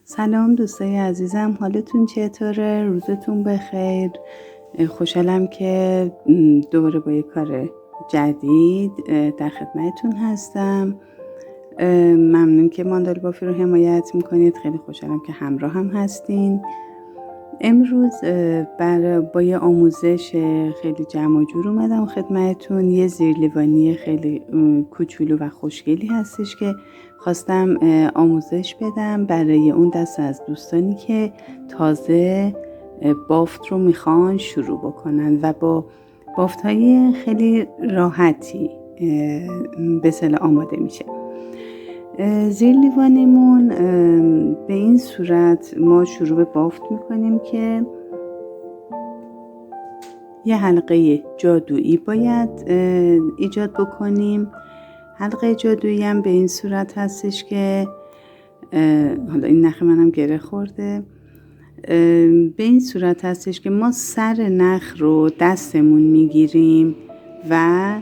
سلام دوستای عزیزم، حالتون چطوره؟ روزتون بخیر. خوشحالم که دوباره با یک کار جدید در خدمتتون هستم. ممنون که ماندال بافی رو حمایت میکنید. خیلی خوشحالم که همراه هم هستین. امروز با یه آموزش خیلی جمع و جور اومدم خدمتتون. یه زیرلیوانی خیلی کوچولو و خوشگلی هستش که خواستم آموزش بدم برای اون دست از دوستانی که تازه بافت رو میخوان شروع بکنن و با بافت های خیلی راحتی به اصطلاح آماده میشه. زیرلیوانیمون به این صورت ما شروع به بافت میکنیم که یه حلقه جادویی باید ایجاد بکنیم. حلقه جادویی هم به این صورت هستش که حالا این نخ منم گره خورده. به این صورت هستش که ما سر نخ رو دستمون میگیریم و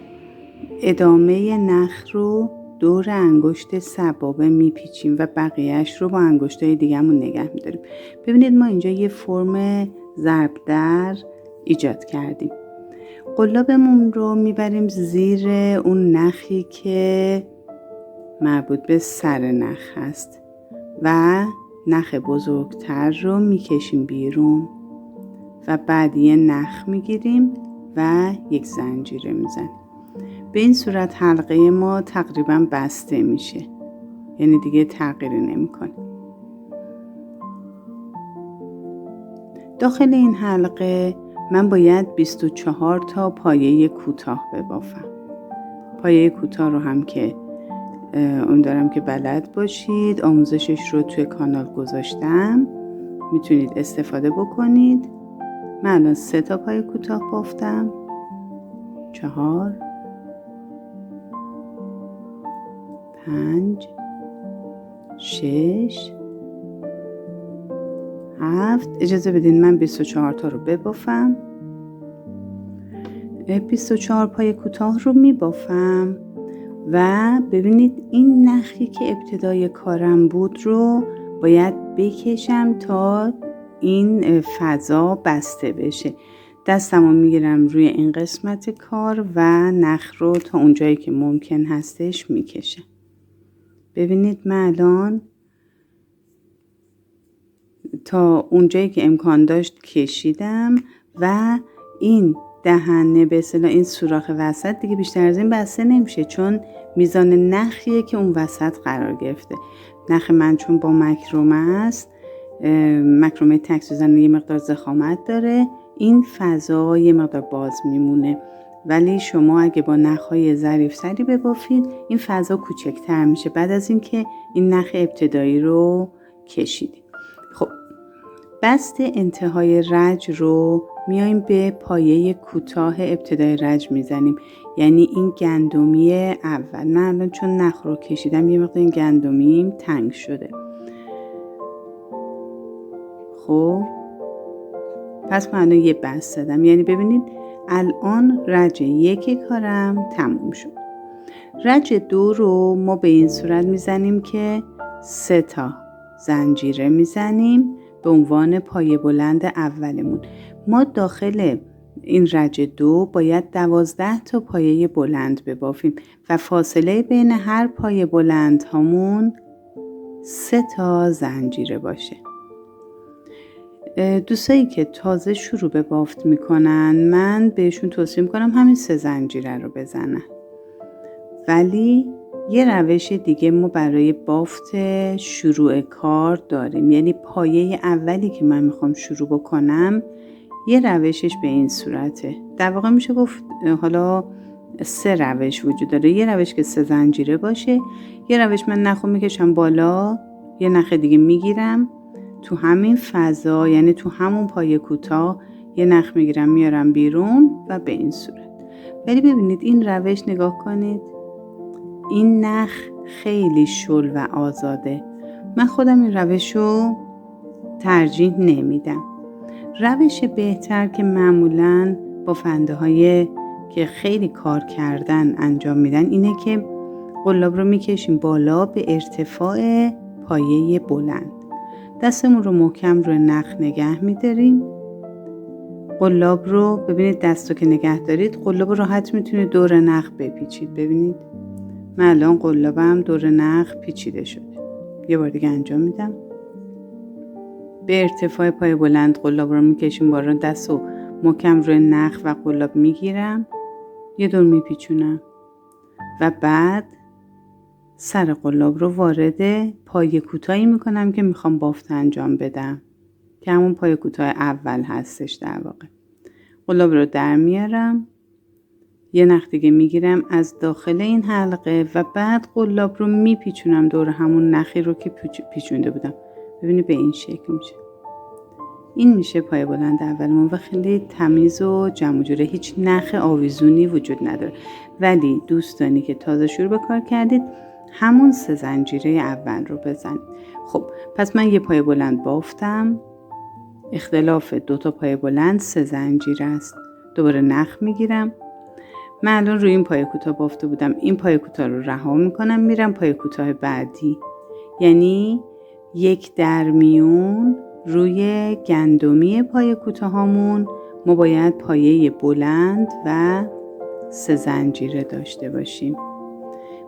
ادامه نخ رو دور انگشت سبابه میپیچیم و بقیهش رو با انگشتای دیگه‌مون نگه میداریم. ببینید ما اینجا یه فرم ضربدر ایجاد کردیم. قلابمون رو میبریم زیر اون نخی که مربوط به سر نخ هست و نخ بزرگتر رو میکشیم بیرون و بعد یه نخ میگیریم و یک زنجیره میزنیم. به این صورت حلقه ما تقریبا بسته میشه، یعنی دیگه تغییری نمیکنه. داخل این حلقه من باید 24 تا پایه کوتاه ببافم. پایه کوتاه رو هم که امیدوارم که بلد باشید، آموزشش رو توی کانال گذاشتم، میتونید استفاده بکنید. من الان 3 تا پایه کوتاه بافتم، 4 5 6 7. اجازه بدین من 24 تا رو ببافم. 24 پایه کوتاه رو میبافم و ببینید این نخی که ابتدای کارم بود رو باید بکشم تا این فضا بسته بشه. دستمو میگیرم روی این قسمت کار و نخ رو تا اونجایی که ممکن هستش میکشم. ببینید من الان تا اونجایی که امکان داشت کشیدم و این دهنه به اصطلاح این سوراخ وسط دیگه بیشتر از این بسته نمیشه، چون میزان نخیه که اون وسط قرار گرفته. نخ من چون با مکرمه است، مکرمه تک سوزن یه مقدار ضخامت داره، این فضا یه مقدار باز میمونه. ولی شما اگه با نخهای ظریف‌تری ببافید این فضا کوچکتر میشه بعد از اینکه این نخ ابتدایی رو کشیدیم. خب بست انتهای رج رو میایم به پایه کوتاه ابتدای رج میزنیم، یعنی این گندمی اول. من الان چون نخ رو کشیدم یه مقدار این گندمیم تنگ شده. خب پس من الان یه بست زدم، یعنی ببینید الان رج 1 کارم تموم شد. رج 2 رو ما به این صورت میزنیم که 3 تا زنجیره میزنیم به عنوان پایه بلند اولمون. ما داخل این رج 2 باید 12 تا پایه بلند ببافیم و فاصله بین هر پایه بلند هامون 3 تا زنجیره باشه. دوستایی که تازه شروع به بافت میکنن من بهشون توصیه میکنم همین 3 زنجیره رو بزنن. ولی یه روش دیگه ما برای بافت شروع کار داریم، یعنی پایه اولی که من میخوام شروع بکنم یه روشش به این صورته. در واقع میشه گفت حالا 3 روش وجود داره. یه روش که 3 زنجیره باشه، یه روش من نخو میکشم بالا، یه نخ دیگه میگیرم تو همین فضا، یعنی تو همون پایه کوتاه یه نخ میگیرم میارم بیرون و به این صورت. ولی ببینید این روش نگاه کنید، این نخ خیلی شل و آزاده. من خودم این روش رو ترجیح نمیدم. روش بهتر که معمولاً با فنده های که خیلی کار کردن انجام میدن اینه که قلاب رو میکشیم بالا به ارتفاع پایه بلند. دستمون رو محکم روی نخ نگه می‌داریم. قلاب رو ببینید، دستو که نگه دارید قلاب رو راحت میتونید دور نخ بپیچید. ببینید من الان قلابم دور نخ پیچیده شده. یه بار دیگه انجام میدم. به ارتفاع پای بلند قلاب رو میکشیم بالا، دستو محکم روی نخ و قلاب میگیرم، یه دور میپیچونم و بعد سر قلاب رو وارد پای کوتاهی میکنم که میخوام بافت انجام بدم، که همون پای کوتاه اول هستش. در واقع قلاب رو در میارم، یه نخ دیگه میگیرم از داخل این حلقه و بعد قلاب رو میپیچونم دور همون نخی رو که پیچونده بودم. ببینید به این شکل میشه. این میشه پای بلند اولمون و خیلی تمیز و جمع جوره، هیچ نخ آویزونی وجود نداره. ولی دوستانی که تازه شروع به کار کردید همون 3 زنجیره اول رو بزنید. خب پس من یه پای بلند بافتم. اختلاف 2 تا پای بلند 3 زنجیره است. دوباره نخ میگیرم. من الان روی این پای کوتاه بافته بودم، این پای کوتاه رو رها میکنم، میرم پای کوتاه بعدی، یعنی یک درمیون روی گندمی پای کوتاهامون ما باید پایه بلند و 3 زنجیره داشته باشیم.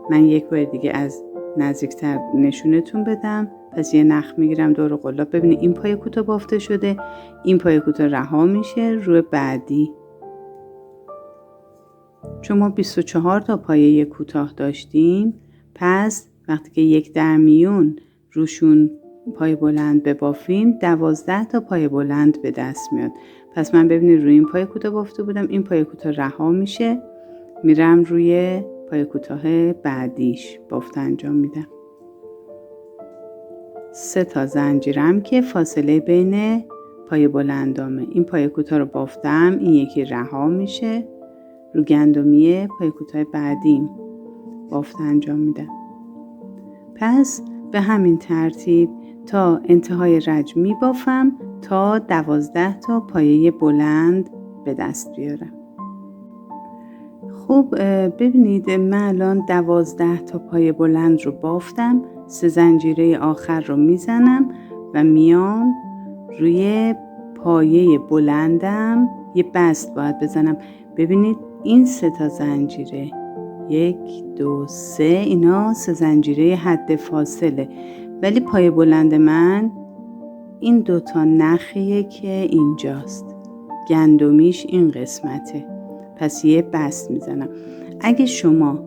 من یک بار دیگه از نزدیکتر نشونتون بدم. پس یه نخ میگیرم دور قلاب. ببینید این پای کوتاه بافته شده، این پای کوتاه رها میشه روی بعدی. چون ما 24 تا پایه کوتاه داشتیم، پس وقتی که یک درمیون روشون پای بلند ببافیم 12 تا پای بلند به دست میاد. پس من ببینید روی این پای کوتاه بافته بودم، این پای کوتاه رها میشه، میرم روی پای کوتاه بعدیش بافت انجام میدم. 3 تا زنجیرم که فاصله بین پای بلندامه. این پای کوتاه رو بافتم، این یکی رها میشه، رو گندمی پای کوتاه بعدیم بافت انجام میدم. پس به همین ترتیب تا انتهای رج می بافم تا 12 تا پایه بلند به دست بیارم. خب ببینید من الان 12 تا پایه بلند رو بافتم. 3 زنجیره آخر رو میزنم و میام روی پایه بلندم یه بست باید بزنم. ببینید این 3 تا زنجیره، 1 2 3، اینا 3 زنجیره حد فاصله، ولی پای بلند من این 2 تا نخیه که اینجاست، گندمیش این قسمته. پس یه بست میزنم. اگه شما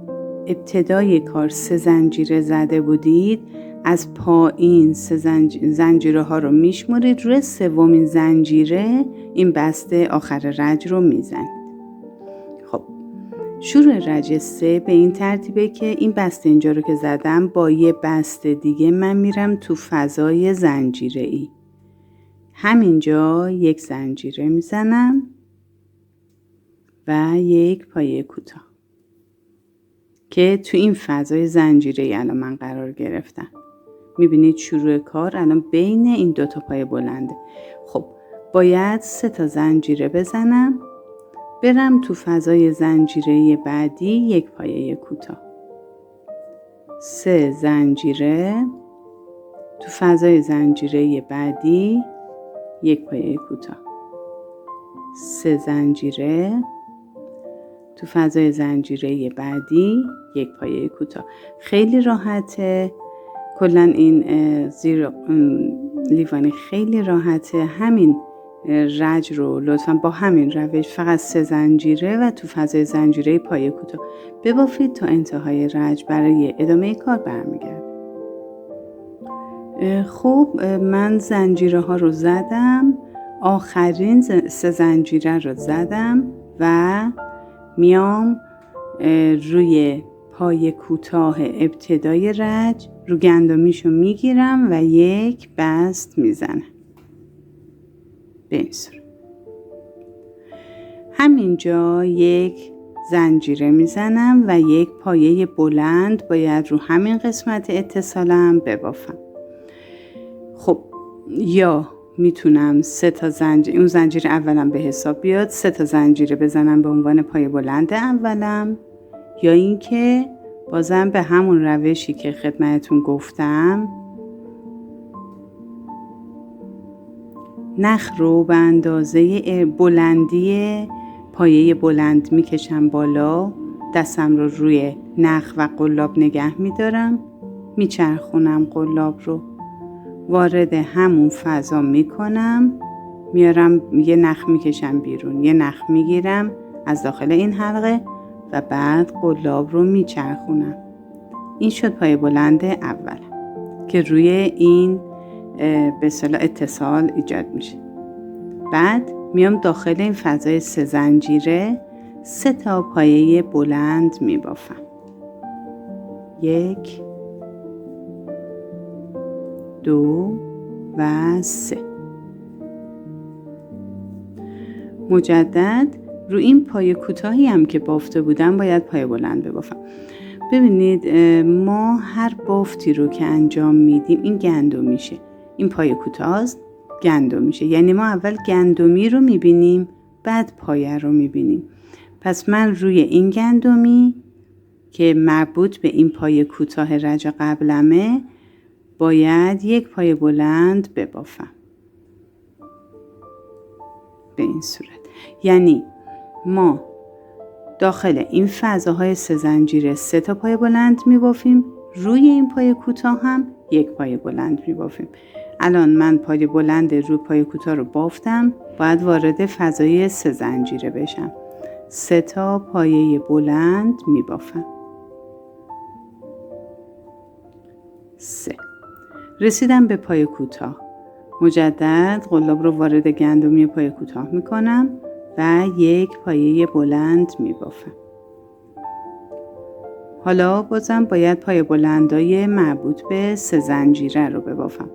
ابتدای کار 3 زنجیره زده بودید، از پایین 3 زنجیره ها رو میشمارید، روی 3مین زنجیره این بست آخر رج رو میزنید. خب شروع رج 3 به این ترتیبه که این بسته اینجا رو که زدم با یه بسته دیگه من میرم تو فضای زنجیره ای. همینجا 1 زنجیره میزنم و 1 پایه کوتاه که تو این فضای زنجیره ای الان من قرار گرفتم. میبینید شروع کار الان بین این 2 تا پایه بلنده. خب باید 3 تا زنجیره بزنم، برم تو فضای زنجیره بعدی 1 پایه کوتاه. 3 زنجیره تو فضای زنجیره بعدی 1 پایه کوتاه. 3 زنجیره تو فضای زنجیره بعدی 1 پایه کوتاه. خیلی راحته. کلا این زیر لیوانی خیلی راحته. همین رج رو لطفا با همین روش فقط 3 زنجیره و تو فضای زنجیره پایه کوتاه ببافید تا انتهای رج. برای ادامه کار برمیگرد. خب من زنجیره ها رو زدم، آخرین 3 زنجیره رو زدم و میام روی پای کوتاه ابتدای رج رو گندمیشو میگیرم و 1 بست میزنم. به این صورت. همینجا 1 زنجیره میزنم و 1 پایه بلند باید رو همین قسمت اتصالم ببافم. خب یا میتونم 3 تا زنجیره، اون زنجیر اولم به حساب بیاد، 3 تا زنجیره بزنم به عنوان پایه بلند اولم، یا اینکه بازم به همون روشی که خدمتتون گفتم نخ رو به اندازه بلندی پایه بلند میکشم بالا، دستم رو روی نخ و قلاب نگه میدارم، میچرخونم قلاب رو، وارد همون فضا میکنم، میارم یه نخ میکشم بیرون، یه نخ میگیرم از داخل این حلقه و بعد قلاب رو میچرخونم. این شد پایه بلند اول که روی این به اصطلاح اتصال ایجاد میشه. بعد میام داخل این فضای 3 زنجیره 3 تا پایه بلند میبافم. 1 2 و 3. مجدد رو این پایه کوتاهی هم که بافته بودم باید پایه بلند ببافم. ببینید ما هر بافتی رو که انجام میدیم این گندم میشه. این پایه کوتاه گندم میشه. یعنی ما اول گندمی رو میبینیم بعد پایه رو میبینیم. پس من روی این گندمی که مربوط به این پایه کوتاه رج قبلمه باید 1 پایه بلند ببافم. به این صورت. یعنی ما داخل این فضاهای 3 زنجیره 3 تا پایه بلند میبافیم، روی این پایه کوتاه هم 1 پایه بلند میبافیم. الان من پایه بلند روی پایه کوتاه رو بافتم، باید وارد فضای 3 زنجیره بشم. 3 تا پایه بلند میبافم. 3. رسیدم به پایه کوتاه. مجدد قلاب رو وارد گندمی پایه کوتاه میکنم و 1 پایه بلند میبافم. حالا بازم باید پایه بلندای مربوط به 3 زنجیره رو ببافم.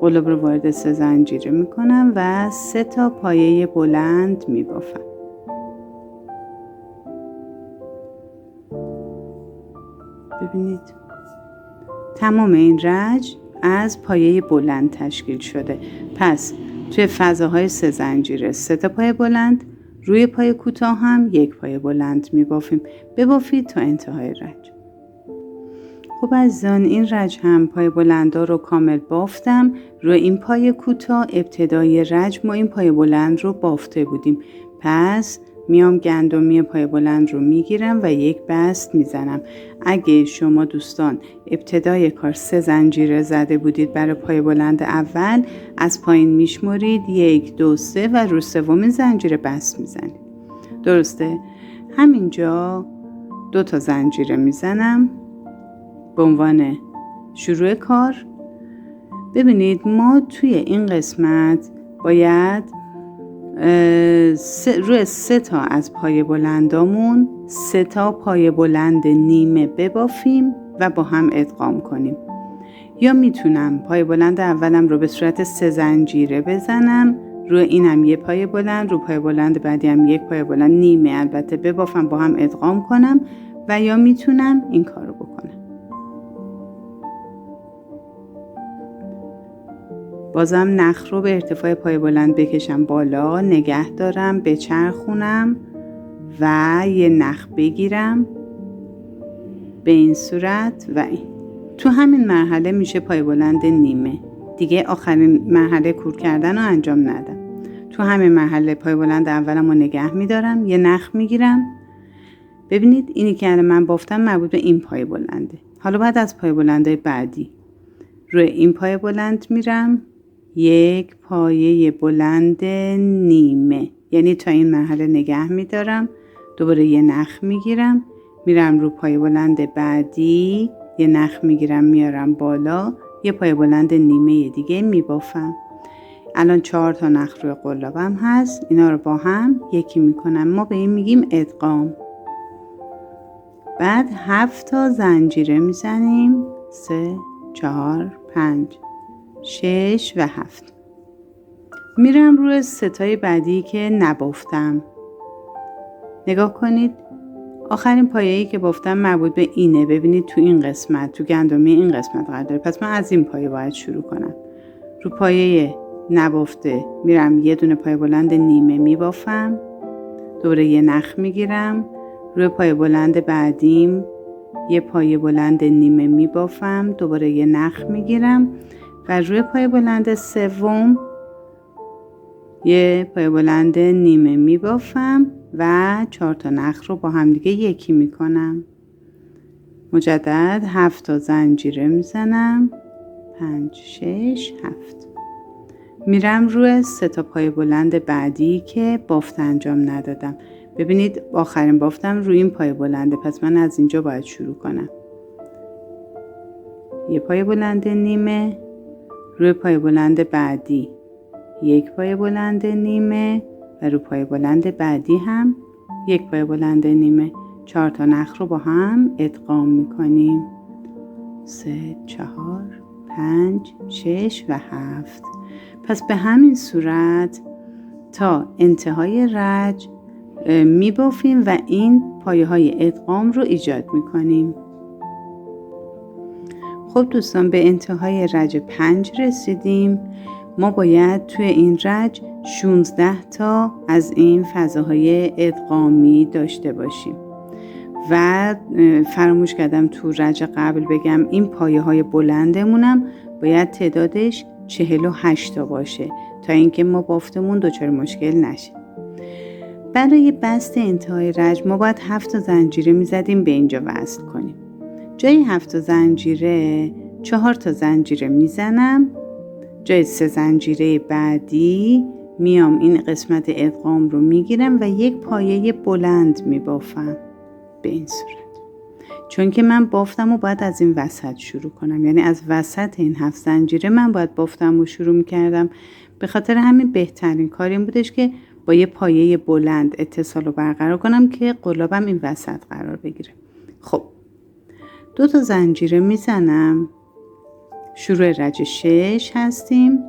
قلاب رو وارد 3 زنجیره میکنم و 3 تا پایه بلند میبافم. ببینید تمام این رج از پایه بلند تشکیل شده. پس توی فضاهای 3 زنجیره 3 تا پایه بلند، روی پایه کوتاه هم 1 پایه بلند میبافیم. ببافید تا انتهای رج. خب عزیزان این رج هم پایه بلندا رو کامل بافتم. روی این پایه کوتاه ابتدای رج ما این پایه بلند رو بافته بودیم. پس میام گندمی پایه بلند رو میگیرم و 1 بست میزنم. اگه شما دوستان ابتدای کار 3 زنجیره زده بودید برای پایه بلند اول، از پایین میشمرید 1 2 3 و رو 3مین زنجیره بست میزنید. درسته؟ همینجا 2 تا زنجیره میزنم به عنوان شروع کار. ببینید ما توی این قسمت باید روی 3 تا از پایه بلندامون 3 تا پایه بلند نیمه ببافیم و با هم ادغام کنیم. یا میتونم پایه بلند اولم رو به صورت 3 زنجیره بزنم، روی اینم 1 پایه بلند، رو پایه بلند بعدی هم 1 پایه بلند نیمه البته ببافم با هم ادغام کنم، و یا میتونم این کارو بکنم. بازم نخ رو به ارتفاع پایه بلند بکشم بالا، نگه دارم، بچرخونم و یه نخ بگیرم به این صورت و این. تو همین مرحله میشه پایه بلند نیمه. دیگه آخرین مرحله کور کردن رو انجام ندم. تو همین مرحله پایه بلند اولم رو نگه میدارم، یه نخ میگیرم. ببینید اینی که من بافتم مربوط به این پایه بلنده. حالا بعد از پایه بلنده بعدی روی این پایه بلند میرم، 1 پایه بلند نیمه، یعنی تا این مرحله نگه میدارم، دوباره یه نخ میگیرم، میرم رو پایه بلند بعدی، یه نخ میگیرم میارم بالا، یه پایه بلند نیمه دیگه میبافم. الان 4 تا نخ روی قلابم هست، اینا رو با هم یکی میکنم. ما به این میگیم ادغام. بعد 7 تا زنجیره میزنیم، 3 4 5 6 و 7. میرم روی 3 تای بعدی که نبافتم. نگاه کنید آخرین پایه‌ای که بافتم مربوط به اینه. ببینید تو این قسمت، تو گندمی این قسمت قرار داره. پس من از این پایه باید شروع کنم. رو پایه نبافته میرم یه دونه پایه بلند نیمه میبافم، دوباره یه نخ میگیرم، روی پایه بلند بعدیم یه پایه بلند نیمه میبافم، دوباره یه نخ میگیرم و روی پایه بلند سوم یه پایه بلند نیمه میبافم و 4 تا نخ رو با هم دیگه یکی میکنم. مجدد 7 تا زنجیره میزنم. 5 6 7. میرم روی 3 تا پایه بلند بعدی که بافت انجام ندادم. ببینید آخرین بافتم روی این پایه بلنده، پس من از اینجا باید شروع کنم. یه پایه بلند نیمه، روی پایه بلند بعدی یک پایه بلند نیمه و روی پایه بلند بعدی هم یک پایه بلند نیمه. 4 تا نخ رو با هم ادغام میکنیم. 3 4 5 6 و 7. پس به همین صورت تا انتهای رج میبافیم و این پایه های ادغام رو ایجاد میکنیم. خب دوستان، به انتهای رج 5 رسیدیم. ما باید توی این رج 16 تا از این فضاهای ادغامی داشته باشیم و فراموش کردم تو رج قبل بگم این پایه های بلندمونم باید تعدادش 48 تا باشه تا اینکه ما بافتمون دچار مشکل نشه. برای بست انتهای رج ما باید 7 تا زنجیره میزدیم به اینجا وصل کنیم. جای 7 تا زنجیره 4 تا زنجیره میزنم. جای 3 زنجیره بعدی میام این قسمت ادغام رو میگیرم و یک پایه بلند میبافم به این صورت. چون که من بافتم و باید از این وسط شروع کنم، یعنی از وسط این 7 زنجیره من باید بافتم و شروع میکردم. به خاطر همین بهترین کار این بودش که با یه پایه بلند اتصال رو برقرار کنم که قلابم این وسط قرار بگیره. خب 2 تا زنجیره میزنم. شروع رج 6 هستیم.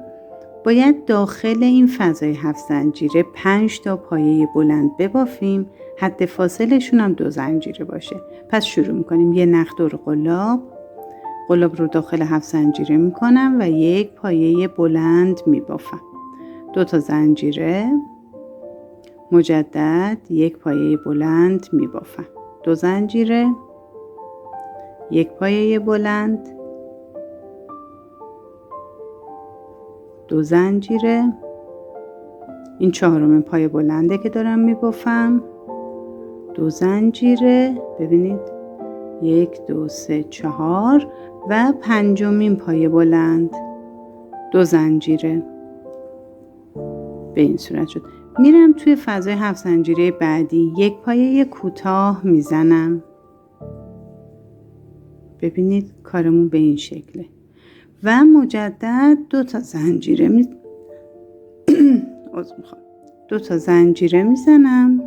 باید داخل این فضای 7 زنجیره 5 تا پایه بلند ببافیم. حد فاصلشون هم 2 زنجیره باشه. پس شروع میکنیم. یه نخ دور قلاب رو داخل 7 زنجیره میکنم و یک پایه بلند میبافم. 2 تا زنجیره، مجدد یک پایه بلند میبافم. 2 زنجیره، یک پایه بلند، 2 زنجیره. این 4مین پایه بلنده که دارم میبافم. 2 زنجیره، ببینید 1 2 3 4 و 5مین پایه بلند، 2 زنجیره. به این صورت شد. میرم توی فضای 7 زنجیره بعدی یک پایه کوتاه میزنم. ببینید کارمون به این شکله و مجدد 2 تا زنجیره 2 تا زنجیره میزنم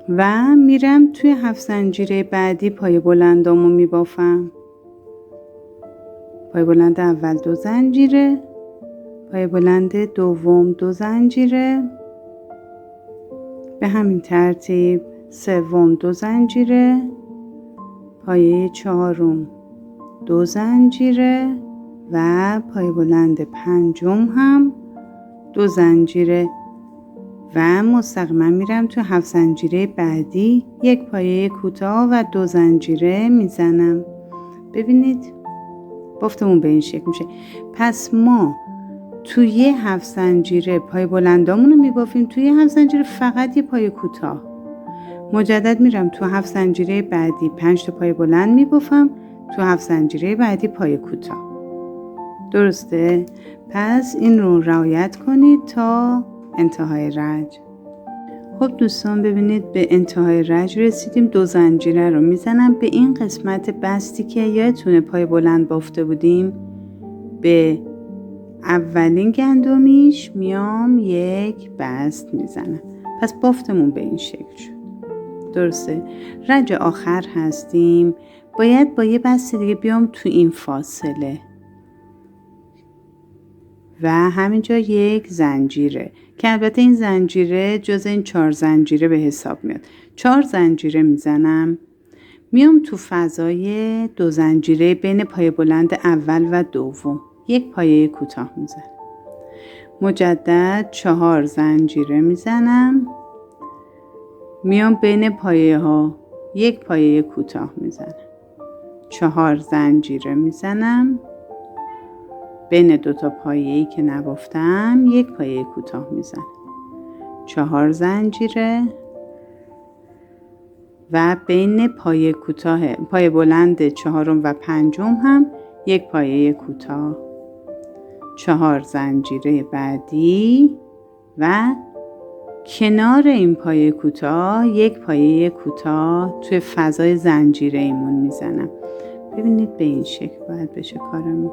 و میرم توی 7 زنجیره بعدی پایه بلندامو میبافم. پایه بلند اول 2 زنجیره، پایه بلند دوم 2 زنجیره، به همین ترتیب سوم 2 زنجیره، پایه 4م 2 زنجیره و پایه بلند 5م هم 2 زنجیره و مستقیما میرم تو 7 زنجیره بعدی یک پایه کوتاه و 2 زنجیره میزنم. ببینید بافتمون به این شکل میشه. پس ما توی 7 زنجیره پای بلندامون رو میبافیم، توی 7 زنجیره فقط یه پای کوتاه. مجدد میرم تو 7 زنجیره بعدی 5 تا پای بلند میبافم، تو 7 زنجیره بعدی پای کوتاه. درسته؟ پس این رو رعایت کنید تا انتهای رج. خب دوستان ببینید به انتهای رج رسیدیم. 2 زنجیره رو میزنم به این قسمت بستی که یادتونه پای بلند بافته بودیم، به اولین گندمیش میام یک بست میزنم. پس بافتمون به این شکل شد. درسته؟ رج آخر هستیم. باید با یه بست دیگه بیام تو این فاصله و همینجا یک زنجیره که البته این زنجیره جز این 4 زنجیره به حساب میاد. 4 زنجیره میزنم، میام تو فضای 2 زنجیره بین پایه بلند اول و دوم یک پایه کوتاه میزنم. مجدد 4 زنجیره میزنم، میام بین پایه ها یک پایه کوتاه میزنم. 4 زنجیره میزنم، بین 2 تا پایه‌ای که نبافتم 1 پایه کوتاه میزنم، 4 زنجیره و بین پایه بلند 4 و 5 هم 1 پایه کوتاه، 4 زنجیره بعدی و کنار این پایه کوتاه 1 پایه کوتاه توی فضای زنجیره ایمون میزنم. ببینید به این شکل باید بشه کارمون.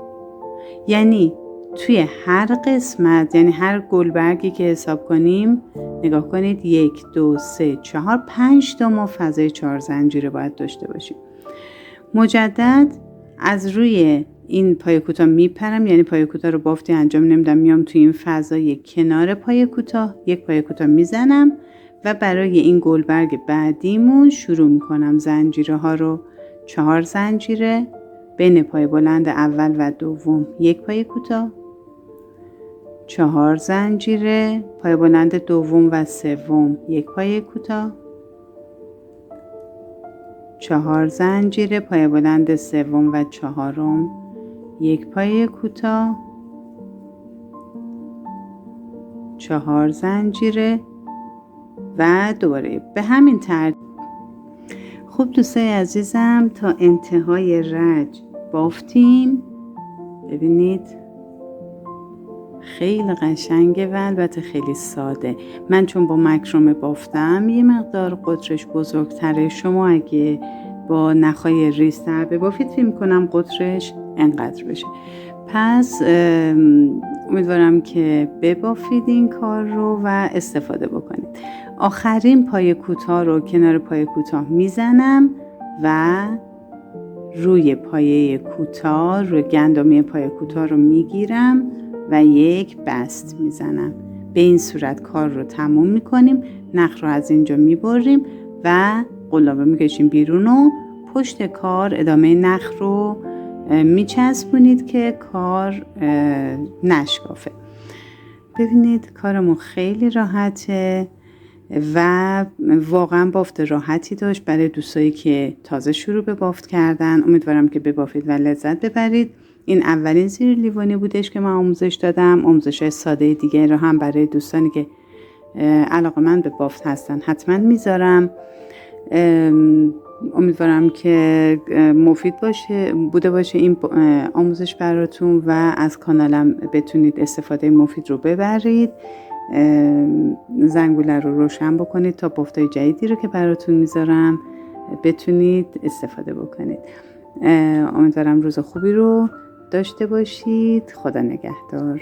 یعنی توی هر قسمت، یعنی هر گلبرگی که حساب کنیم، نگاه کنید 1 2 3 4 5 تا ما فضای 4 زنجیره باید داشته باشیم. مجدد از روی این پایه کوتاه میپرم، یعنی پایه کوتاه رو بافتی انجام نمیدم، میام توی این فضای کنار پایه کوتاه 1 پایه کوتاه میزنم و برای این گلبرگ بعدیمون شروع میکنم زنجیره ها رو. 4 زنجیره بین پایه بلند اول و دوم 1 پایه کوتاه، 4 زنجیره پایه بلند دوم و سوم 1 پایه کوتاه، 4 زنجیره پایه بلند سوم و چهارم 1 پایه کوتاه، 4 زنجیره و دوباره به همین ترتیب. خوب دوستای عزیزم، تا انتهای رج بافتیم. ببینید خیلی قشنگه و البته خیلی ساده. من چون با مکرمه بافتم یه مقدار قطرش بزرگتره. شما اگه با نخای ریزتر ببافید فکر می‌کنم قطرش انقدر بشه. پس امیدوارم که ببافید این کار رو و استفاده بکنید. آخرین پایه کوتاه رو کنار پایه کوتاه میزنم و روی پایه کوتاه، روی گندمی پایه کوتاه رو میگیرم و 1 بست میزنم. به این صورت کار رو تموم میکنیم. نخ رو از اینجا میبریم و قلاب رو میکشیم بیرون و پشت کار ادامه نخ رو میچسبونید که کار نشکافه. ببینید کارمون خیلی راحته و واقعا بافت راحتی داشت برای دوستایی که تازه شروع به بافت کردن. امیدوارم که ببافید و لذت ببرید. این اولین زیر لیوانی بودش که من آموزش دادم. آموزش‌های ساده دیگه رو هم برای دوستانی که علاقه‌مند به بافت هستن حتما میذارم. امیدوارم که مفید بوده باشه این آموزش براتون و از کانالم بتونید استفاده مفید رو ببرید. زنگوله رو روشن بکنید تا بافتای جدیدی رو که براتون میذارم بتونید استفاده بکنید. امیدوارم روز خوبی رو داشته باشید. خدا نگهدار.